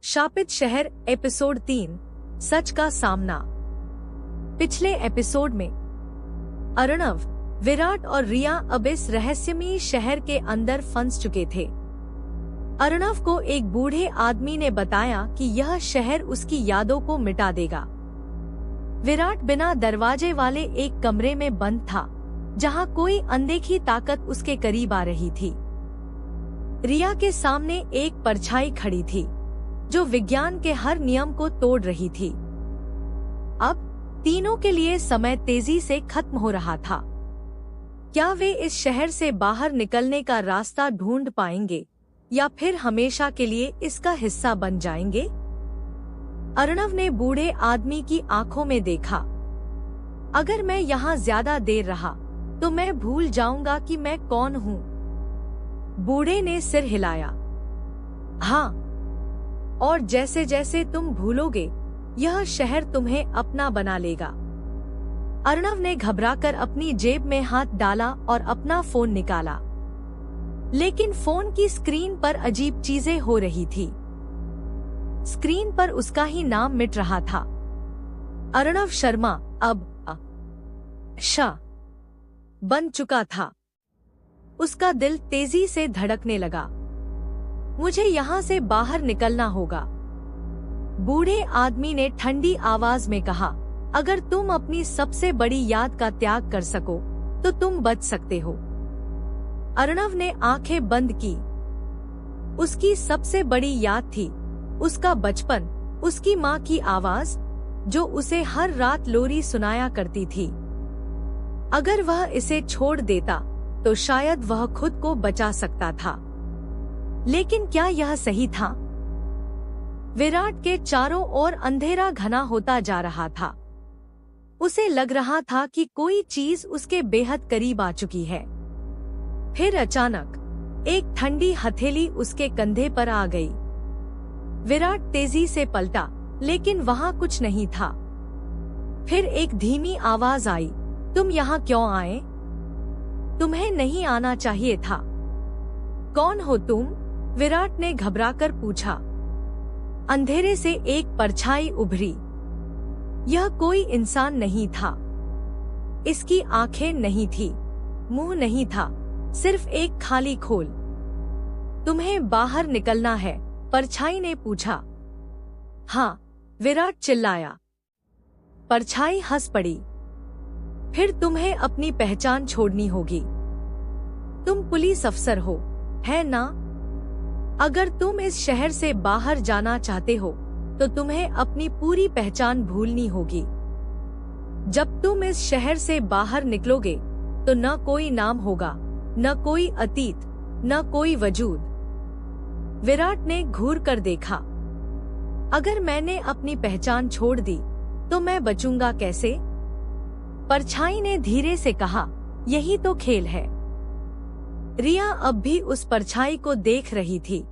शापित शहर एपिसोड 3 सच का सामना। पिछले एपिसोड में अर्णव, विराट और रिया अब इस रहस्यमयी शहर के अंदर फंस चुके थे। अर्णव को एक बूढ़े आदमी ने बताया कि यह शहर उसकी यादों को मिटा देगा। विराट बिना दरवाजे वाले एक कमरे में बंद था, जहां कोई अनदेखी ताकत उसके करीब आ रही थी। रिया के सामने एक परछाई खड़ी थी, जो विज्ञान के हर नियम को तोड़ रही थी। अब तीनों के लिए समय तेजी से खत्म हो रहा था। क्या वे इस शहर से बाहर निकलने का रास्ता ढूंढ पाएंगे या फिर हमेशा के लिए इसका हिस्सा बन जाएंगे? अर्णव ने बूढ़े आदमी की आंखों में देखा। अगर मैं यहाँ ज्यादा देर रहा तो मैं भूल जाऊंगा कि मैं कौन हूँ। बूढ़े ने सिर हिलाया। हाँ, और जैसे जैसे तुम भूलोगे, यह शहर तुम्हें अपना बना लेगा। अर्णव ने घबराकर अपनी जेब में हाथ डाला और अपना फोन निकाला, लेकिन फोन की स्क्रीन पर अजीब चीजें हो रही थी। स्क्रीन पर उसका ही नाम मिट रहा था। अर्णव शर्मा अब शाह बन चुका था। उसका दिल तेजी से धड़कने लगा। मुझे यहाँ से बाहर निकलना होगा, बूढ़े आदमी ने ठंडी आवाज में कहा। अगर तुम अपनी सबसे बड़ी याद का त्याग कर सको तो तुम बच सकते हो। अर्णव ने आंखें बंद की। उसकी सबसे बड़ी याद थी उसका बचपन, उसकी माँ की आवाज जो उसे हर रात लोरी सुनाया करती थी। अगर वह इसे छोड़ देता तो शायद वह खुद को बचा सकता था, लेकिन क्या यह सही था? विराट के चारों ओर अंधेरा घना होता जा रहा था। उसे लग रहा था कि कोई चीज उसके बेहद करीब आ चुकी है। फिर अचानक एक ठंडी हथेली उसके कंधे पर आ गई। विराट तेजी से पलटा, लेकिन वहां कुछ नहीं था। फिर एक धीमी आवाज आई, तुम यहाँ क्यों आए? तुम्हें नहीं आना चाहिए था। कौन हो तुम? विराट ने घबराकर पूछा। अंधेरे से एक परछाई उभरी। यह कोई इंसान नहीं था। इसकी आंखें नहीं थी, मुंह नहीं था, सिर्फ एक खाली खोल। तुम्हें बाहर निकलना है? परछाई ने पूछा। हाँ, विराट चिल्लाया। परछाई हंस पड़ी। फिर तुम्हें अपनी पहचान छोड़नी होगी। तुम पुलिस अफसर हो, है ना? अगर तुम इस शहर से बाहर जाना चाहते हो तो तुम्हें अपनी पूरी पहचान भूलनी होगी। जब तुम इस शहर से बाहर निकलोगे तो न कोई नाम होगा, न कोई अतीत, न कोई वजूद। विराट ने घूर कर देखा। अगर मैंने अपनी पहचान छोड़ दी तो मैं बचूंगा कैसे? परछाई ने धीरे से कहा, यही तो खेल है। रिया अब भी उस परछाई को देख रही थी,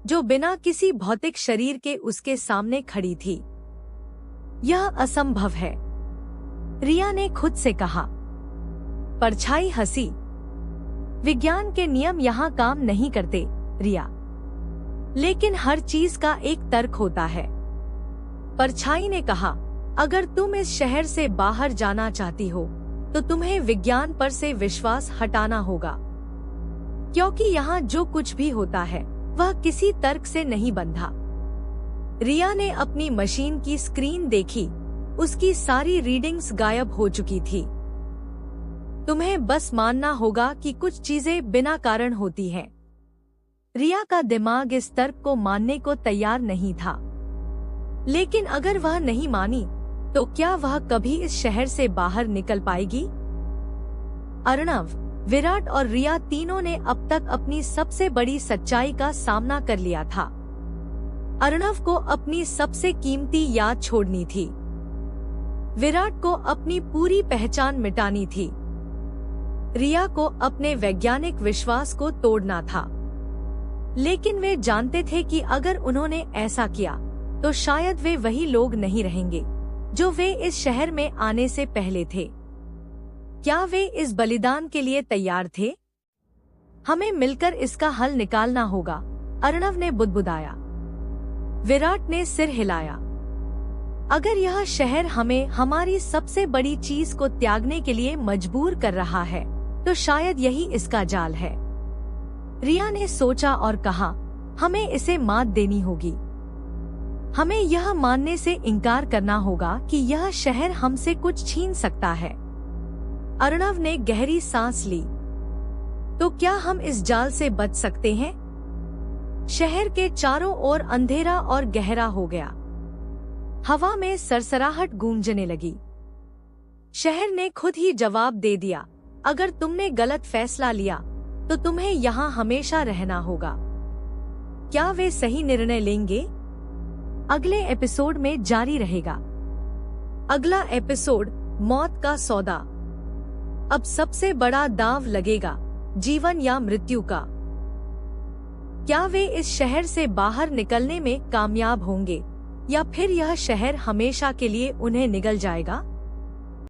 जो बिना किसी भौतिक शरीर के उसके सामने खड़ी थी। यह असंभव है, रिया ने खुद से कहा। परछाई हंसी। विज्ञान के नियम यहाँ काम नहीं करते, रिया, लेकिन हर चीज का एक तर्क होता है। परछाई ने कहा, अगर तुम इस शहर से बाहर जाना चाहती हो तो तुम्हें विज्ञान पर से विश्वास हटाना होगा, क्योंकि यहाँ जो कुछ भी होता है वह किसी तर्क से नहीं बंधा। रिया ने अपनी मशीन की स्क्रीन देखी। उसकी सारी रीडिंग्स गायब हो चुकी थी। तुम्हें बस मानना होगा कि कुछ चीजें बिना कारण होती हैं। रिया का दिमाग इस तर्क को मानने को तैयार नहीं था, लेकिन अगर वह नहीं मानी तो क्या वह कभी इस शहर से बाहर निकल पाएगी? अर्णव, विराट और रिया तीनों ने अब तक अपनी सबसे बड़ी सच्चाई का सामना कर लिया था। अर्णव को अपनी सबसे कीमती याद छोड़नी थी। विराट को अपनी पूरी पहचान मिटानी थी। रिया को अपने वैज्ञानिक विश्वास को तोड़ना था। लेकिन वे जानते थे कि अगर उन्होंने ऐसा किया तो शायद वे वही लोग नहीं रहेंगे जो वे इस शहर में आने से पहले थे। क्या वे इस बलिदान के लिए तैयार थे? हमें मिलकर इसका हल निकालना होगा, अर्णव ने बुदबुदाया। विराट ने सिर हिलाया। अगर यह शहर हमें हमारी सबसे बड़ी चीज को त्यागने के लिए मजबूर कर रहा है तो शायद यही इसका जाल है। रिया ने सोचा और कहा, हमें इसे मात देनी होगी। हमें यह मानने से इनकार करना होगा कि यह शहर हमसे कुछ छीन सकता है। अर्णव ने गहरी सांस ली। तो क्या हम इस जाल से बच सकते हैं? शहर के चारों ओर अंधेरा और गहरा हो गया। हवा में सरसराहट गूंजने लगी। शहर ने खुद ही जवाब दे दिया, अगर तुमने गलत फैसला लिया तो तुम्हें यहाँ हमेशा रहना होगा। क्या वे सही निर्णय लेंगे? अगले एपिसोड में जारी रहेगा। अगला एपिसोड, मौत का सौदा। अब सबसे बड़ा दांव लगेगा, जीवन या मृत्यु का। क्या वे इस शहर से बाहर निकलने में कामयाब होंगे या फिर यह शहर हमेशा के लिए उन्हें निगल जाएगा?